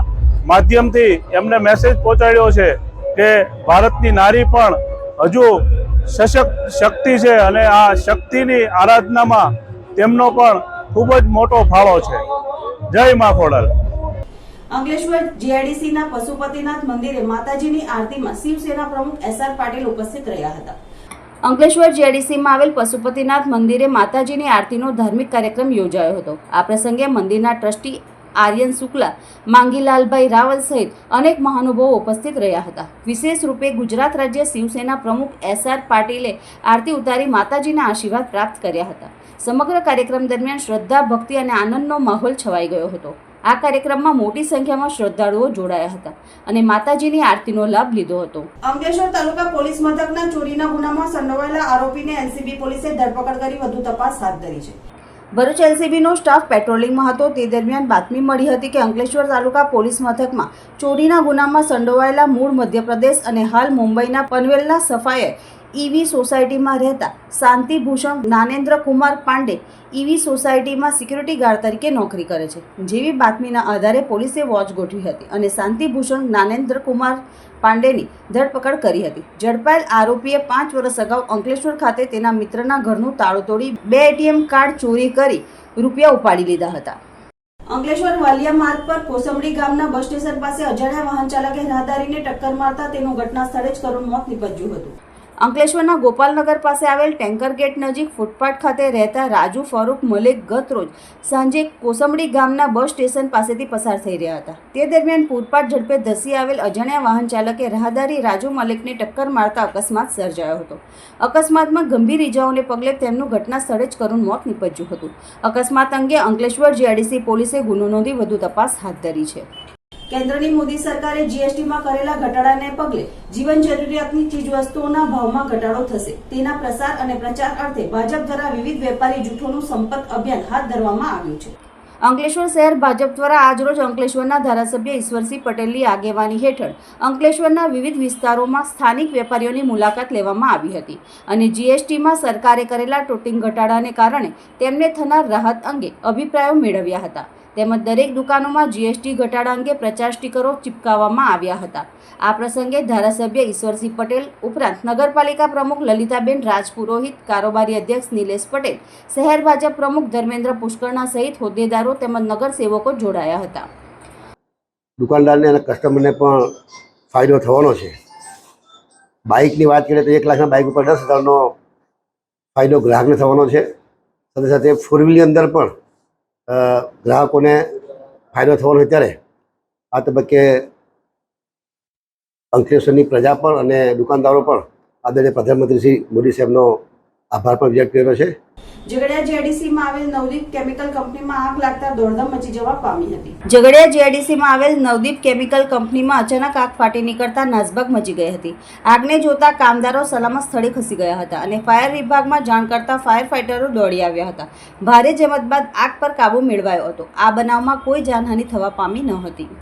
માધ્યમથી એમને મેસેજ પહોંચાડ્યો છે કે ભારતની નારી પણ હજુ સશક્ત શક્તિ છે અને આ શક્તિની આરાધનામાં તેમનો પણ ખૂબ જ મોટો ફાળો છે। જય મા ખોડલ। અંકલેશ્વર જીઆઈડીસીના પશુપતિનાથ મંદિરે માતાજીની આરતીમાં શિવસેના પ્રમુખ એસઆર પાટીલ ઉપસ્થિત રહ્યા હતા। અંકલેશ્વર જીઆઈડીસીમાં આવેલ પશુપતિનાથ મંદિરે માતાજીની આરતીનો ધાર્મિક કાર્યક્રમ યોજાયો હતો। આ પ્રસંગે મંદિરના ટ્રસ્ટી આર્યન શુક્લા, માંગીલાલભાઈ રાવલ સહિત અનેક મહાનુભાવો ઉપસ્થિત રહ્યા હતા। વિશેષ રૂપે ગુજરાત રાજ્ય શિવસેના પ્રમુખ એસઆર પાટીલે આરતી ઉતારી માતાજીના આશીર્વાદ પ્રાપ્ત કર્યા હતા। સમગ્ર કાર્યક્રમ દરમિયાન શ્રદ્ધા, ભક્તિ અને આનંદનો માહોલ છવાઈ ગયો હતો। આ કાર્યક્રમમાં મોટી સંખ્યામાં શ્રદ્ધાળુઓ જોડાયા હતા અને માતાજીની આરતીનો લાભ લીધો હતો। અંકલેશ્વર તાલુકા પોલીસ મથકના ચોરીના ગુનામાં સંડોવાયેલા આરોપીને એલસીબી પોલીસે ધરપકડ કરી વધુ તપાસ હાથ ધરી છે। ભરૂચ એલસીબીનો સ્ટાફ પેટ્રોલિંગમાં હતો તે દરમિયાન બાતમી મળી હતી કે અંકલેશ્વર તાલુકા પોલીસ મથકમાં ચોરીના ગુનામાં સંડોવાયેલા મૂળ મધ્યપ્રદેશ અને હાલ મુંબઈના પનવેલના સફાયર ઈવી સોસાયટીમાં રહેતા શાંતિભૂષણ જ્ઞાનેન્દ્ર કુમાર પાંડે ઈવી સોસાયટીમાં સિક્યુરિટી ગાર્ડ તરીકે નોકરી કરે છે। જેવી બાતમીના આધારે પોલીસે વોચ ગોઠવી હતી અને શાંતિભૂષણ જ્ઞાનેન્દ્ર કુમાર પાંડેની ધરપકડ કરી હતી। ઝડપાયેલ આરોપીએ 5 વર્ષ અગાઉ અંકલેશ્વર ખાતે તેના મિત્રના ઘરનું તાળું તોડી 2 એટીએમ કાર્ડ ચોરી કરી રૂપિયા ઉપાડી લીધા હતા। અંકલેશ્વર વાલિયા માર્ગ પર કોસંબડી ગામના બસ સ્ટેશન પાસે અજાણ્યા વાહન ચાલકે રાહદારીને ટક્કર મારતા તેનું ઘટના સ્થળે જ કરુણ મોત નીપજ્યું હતું। અંકલેશ્વરના ગોપાલનગર પાસે આવેલ ટેન્કર ગેટ નજીક ફૂટપાથ ખાતે રહેતા રાજુ ફારૂક મલેક ગત રોજ સાંજે કોસંબડી ગામના બસ સ્ટેશન પાસેથી પસાર થઈ રહ્યા હતા। તે દરમિયાન ફૂટપાથ ઝડપે ધસી આવેલ અજાણ્યા વાહન ચાલકે રાહદારી રાજુ મલેકને ટક્કર મારતા અકસ્માત સર્જાયો હતો। અકસ્માતમાં ગંભીર ઇજાઓને પગલે તેમનું ઘટના સ્થળે જ કરુણ મોત નીપજ્યું હતું। અકસ્માત અંગે અંકલેશ્વર જીઆઈડીસી પોલીસે ગુનો નોંધી વધુ તપાસ હાથ ધરી છે। કેન્દ્રની મોદી સરકારે જીએસટીમાં કરેલા ઘટાડાને પગલે જીવન જરૂરિયાતની ચીજવસ્તુઓના ભાવમાં ઘટાડો થશે તેના પ્રસાર અને પ્રચાર અર્થે ભાજપ દ્વારા વિવિધ વેપારી જૂથોનું સંપર્ક અભિયાન હાથ ધરવામાં આવ્યું છે। અંકલેશ્વર શહેર ભાજપ દ્વારા આજરોજ અંકલેશ્વરના ધારાસભ્ય ઈશ્વરસિંહ પટેલની આગેવાની હેઠળ અંકલેશ્વરના વિવિધ વિસ્તારોમાં સ્થાનિક વેપારીઓની મુલાકાત લેવામાં આવી હતી અને જીએસટીમાં સરકારે કરેલા ટોટિંગ ઘટાડાને કારણે તેમને થનાર રાહત અંગે અભિપ્રાયો મેળવ્યા હતા। તેમજ દરેક દુકાનોમાં જીએસટી ઘટાડા અંગે પ્રચાર સ્ટીકરો ચિપકાવવામાં આવ્યા હતા। આ પ્રસંગે ધારાસભ્ય ઈશ્વરસિંહ પટેલ ઉપરાંત નગરપાલિકા પ્રમુખ લલિતાબેન રાજપુરોહિત, કારોબારી અધ્યક્ષ નિલેશ પટેલ, શહેર ભાજપ પ્રમુખ ધર્મેન્દ્ર પુષ્કરના સહિત હોદ્દેદારો તેમજ નગરસેવકો જોડાયા હતા। દુકાનદારને અને કસ્ટમરને પણ ફાયદો થવાનો છે। બાઇકની વાત કરીએ તો 1 લાખના બાઇક ઉપર 10,000નો ફાયદો ગ્રાહકને થવાનો છે। સાથે સાથે 4 વ્હીલની અંદર પણ ગ્રાહકોને ફાયદો થવાનો છે। ત્યારે આ તબક્કે અંકલેશ્વરની પ્રજા પણ અને દુકાનદારો પણ આદરણીય પ્રધાનમંત્રી શ્રી મોદી સાહેબનો આભાર પણ વ્યક્ત કર્યો છે। ઝઘડિયા જીઆઈડીસીમાં આવેલ નવદીપ કેમિકલ કંપનીમાં આગ લાગતા દોડધામ મચી જવા પામી હતી। ઝઘડિયા જીઆઈડીસીમાં આવેલ નવદીપ કેમિકલ કંપનીમાં અચાનક આગ ફાટી નીકળતા નાસભાગ મચી ગઈ હતી। આગને જોતા કામદારો સલામત સ્થળે ખસી ગયા હતા અને ફાયર વિભાગમાં જાણ કરતા ફાયર ફાઇટરો દોડી આવ્યા હતા। ભારે જહેમત બાદ આગ પર કાબુ મેળવાયો હતો। આ બનાવમાં કોઈ જાનહાનિ થવા પામી ન હતી।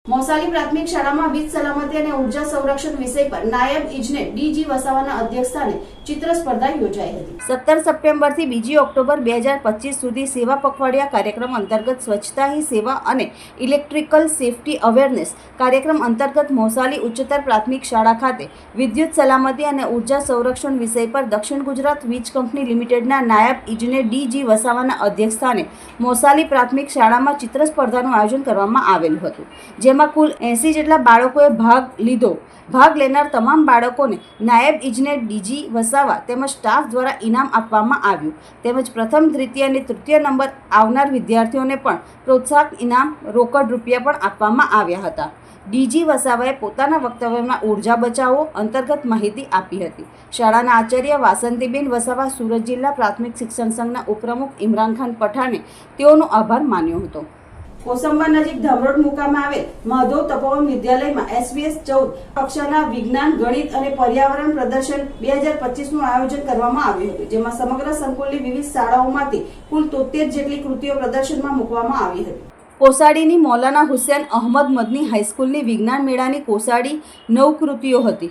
મોસાલી પ્રાથમિક શાળામાં વીજ સલામતી અને ઉર્જા સંરક્ષણ વિષય પર નાયબ ઇજનેર ડીજી વસાવાના અધ્યક્ષસ્થાને ચિત્ર સ્પર્ધા યોજાઈ હતી। 17 સપ્ટેમ્બરથી 2 ઓક્ટોબર 2025 સુધી સેવા પખવાડિયા કાર્યક્રમ અંતર્ગત સ્વચ્છતા હી સેવા અને ઇલેક્ટ્રિકલ સેફટી અવેરનેસ કાર્યક્રમ અંતર્ગત મોસાલી ઉચ્ચતર પ્રાથમિક શાળા ખાતે વિદ્યુત સલામતી અને ઉર્જા સંરક્ષણ વિષય પર દક્ષિણ ગુજરાત વીજ કંપની લિમિટેડના નાયબ ઇજનેર ડીજી વસાવાના અધ્યક્ષસ્થાને મોસાલી પ્રાથમિક શાળામાં ચિત્ર સ્પર્ધાનું આયોજન કરવામાં આવેલું હતું। જેમાં જેમાં કુલ 80 જેટલા બાળકોએ ભાગ લીધો. ભાગ લેનાર તમામ બાળકોને નાયબ ઇજનેર ડીજી વસાવા તેમજ સ્ટાફ દ્વારા ઇનામ આપવામાં આવ્યું. તેમજ પ્રથમ, દ્વિતીય અને તૃતીય નંબર આવનાર વિદ્યાર્થીઓને પણ પ્રોત્સાહક ઇનામ રોકડ રૂપિયા પણ આપવામાં આવ્યા હતા. ડીજી વસાવાએ પોતાના વક્તવ્યમાં ઉર્જા બચાવો અંતર્ગત માહિતી આપી હતી. શાળાના આચાર્ય વાસંતીબેન વસાવા, સુરત જિલ્લા પ્રાથમિક શિક્ષણ સંઘના ઉપપ્રમુખ ઇમરાનખાન પઠાણે તેઓનો આભાર માન્યો હતો. કોસંબા નજીક ધમરોડ મુકામે આવેલ માધવ તપોવન વિદ્યાલયમાં SVS 14 કક્ષાના વિજ્ઞાન, ગણિત અને પર્યાવરણ પ્રદર્શન 2025નું આયોજન કરવામાં આવ્યું હતું, જેમાં સમગ્ર સંકુલની વિવિધ શાળાઓમાંથી કુલ 73 જેટલી કૃતિઓ પ્રદર્શનમાં મૂકવામાં આવી હતી. કોસાડીની મૌલાના હુસૈન અહમદ મદની હાઈસ્કૂલની વિજ્ઞાન મેળાની કોસાડી 9 કૃતિઓ હતી,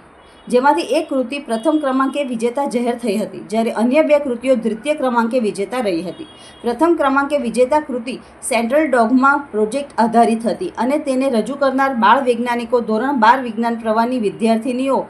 જેમાંથી એક કૃતિ પ્રથમ ક્રમાંકે વિજેતા જાહેર થઈ હતી, જ્યારે અન્ય 2 કૃતિઓ દ્વિતીય ક્રમાંકે વિજેતા રહી હતી. પ્રથમ ક્રમાંકે વિજેતા કૃતિ સેન્ટ્રલ ડોગમા પ્રોજેક્ટ આધારિત હતી અને તેને રજૂ કરનાર બાળ વૈજ્ઞાનિકો ધોરણ 12 વિજ્ઞાન પ્રવાહની વિદ્યાર્થીનીઓ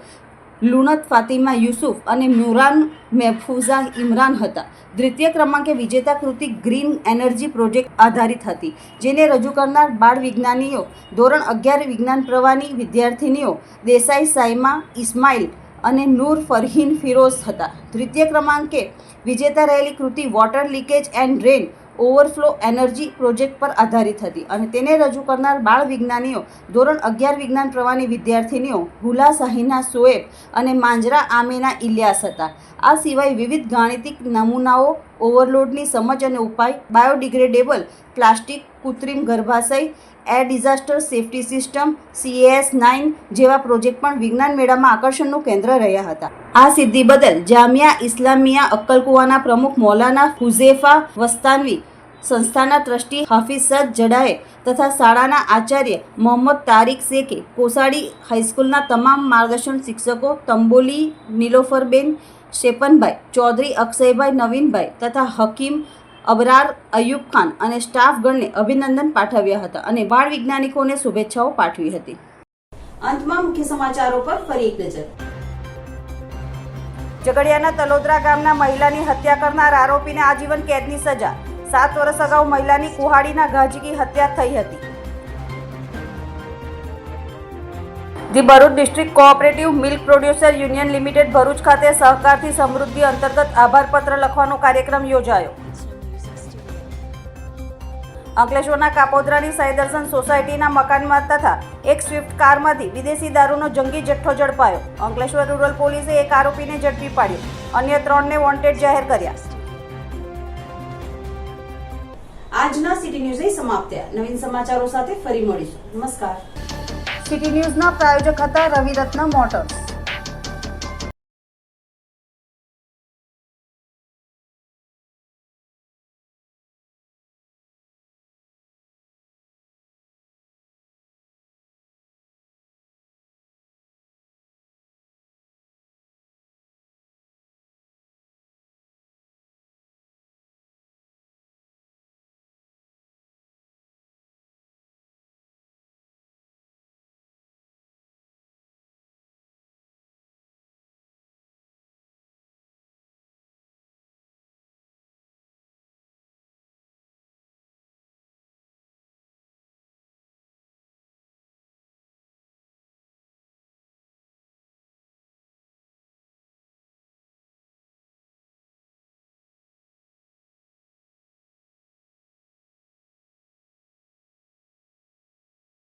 લુનત ફાતિમા યુસુફ અને મ્યુરાન મહેફૂઝા ઇમરાન હતા. દ્વિતીય ક્રમાંકે વિજેતા કૃતિ ગ્રીન એનર્જી પ્રોજેક્ટ આધારિત હતી, જેને રજૂ કરનાર બાળ વિજ્ઞાનીઓ ધોરણ 11 વિજ્ઞાન પ્રવાહની વિદ્યાર્થીનીઓ દેસાઈ સાયમા ઇસ્માઇલ અને નૂર ફરહીન ફિરોઝ હતા. તૃતીય ક્રમાંકે વિજેતા રહેલી કૃતિ water leakage and drain overflow energy project પર આધારિત હતી અને તેને રજૂ કરનાર બાળ વિજ્ઞાનીઓ ધોરણ 11 વિજ્ઞાન પ્રવાહની વિદ્યાર્થીનીઓ હુલા સાહિના સોએબ અને માંજરા આમેના ઇલિયાસ હતા. આ સિવાય વિવિધ ગાણિતિક નમૂનાઓ, ઓવરલોડની સમજ અને ઉપાય, બાયોડિગ્રેડેબલ પ્લાસ્ટિક, કૃત્રિમ ગર્ભાશય, air disaster safety system, CAS 9 જેવા પ્રોજેક્ટ પણ વિજ્ઞાન મેળામાં આકર્ષણનું કેન્દ્ર રહ્યા હતા. આ સિદ્ધિ બદલ જામિયા ઇસ્લામિયા અક્કલકુવાના પ્રમુખ મૌલાના હુઝેફા વસ્તાનવી, સંસ્થાના ટ્રસ્ટી હાફિઝ સદ જડાએ તથા શાળાના આચાર્ય મોહમ્મદ તારિક શેખે, કોસાડી હાઈસ્કૂલના તમામ માર્ગદર્શન શિક્ષકો તંબોલી નીલોફરબેન, શેપનભાઈ ચૌધરી, અક્ષયભાઈ, નવીનભાઈ તથા હકીમ અબરાર, અયુબ ખાન અને સ્ટાફગણને અભિનંદન પાઠવ્યા હતા અને બાળ વૈજ્ઞાનિકોને શુભેચ્છાઓ પાઠવી હતી. અંતમાં મુખ્ય સમાચારો પર ફરી એક નજર. ઝઘડિયાના તલોદરા ગામના મહિલાની હત્યા કરનાર આરોપીને આજીવન કેદની સજા. 7 વર્ષ અગાઉ મહિલાની કુહાડીના ઘા ઝીકી હત્યા થઈ હતી. The Bharuch district cooperative milk producer union limited Bharuch ખાતે સહકારથી સમૃદ્ધિ અંતર્ગત આભારપત્ર લખવાનો કાર્યક્રમ યોજાયો. અંકલેશ્વરના કાપોદ્રાની સાઈદર્શન સોસાયટીના મકાનમાં તથા એક સ્વિફ્ટ કારમાંથી વિદેશી દારૂનો જંગી જથ્થો ઝડપાયો. અંકલેશ્વર રૂરલ પોલીસે એક આરોપીને ઝડપી પાડ્યો, અન્ય 3ને વોન્ટેડ જાહેર કર્યા. આજના સિટી ન્યૂઝ અહીં સમાપ્ત થયા. નવીન સમાચારો સાથે ફરી મળીશું. નમસ્કાર. સિટી ન્યૂઝના પ્રાયોજક હતા રવિરત્ન મોટર્સ.